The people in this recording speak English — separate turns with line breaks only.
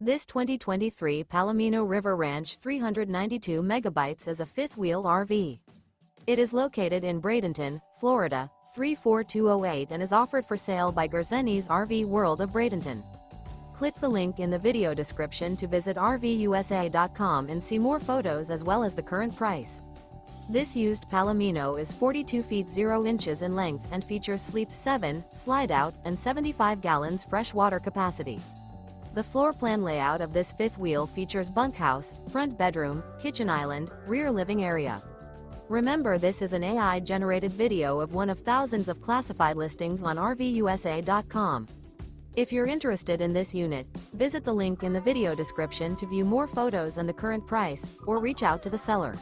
This 2023 Palomino River Ranch 392 megabytes is a fifth-wheel RV. It is located in Bradenton, Florida, 34208 and is offered for sale by Gerzeny's RV World of Bradenton. Click the link in the video description to visit RVUSA.com and see more photos as well as the current price. This used Palomino is 42 feet 0 inches in length and features sleep 7, slide-out, and 75 gallons fresh water capacity. The floor plan layout of this fifth wheel features bunkhouse, front bedroom, kitchen island, rear living area. Remember, this is an AI-generated video of one of thousands of classified listings on RVUSA.com. If you're interested in this unit, visit the link in the video description to view more photos and the current price, or reach out to the seller.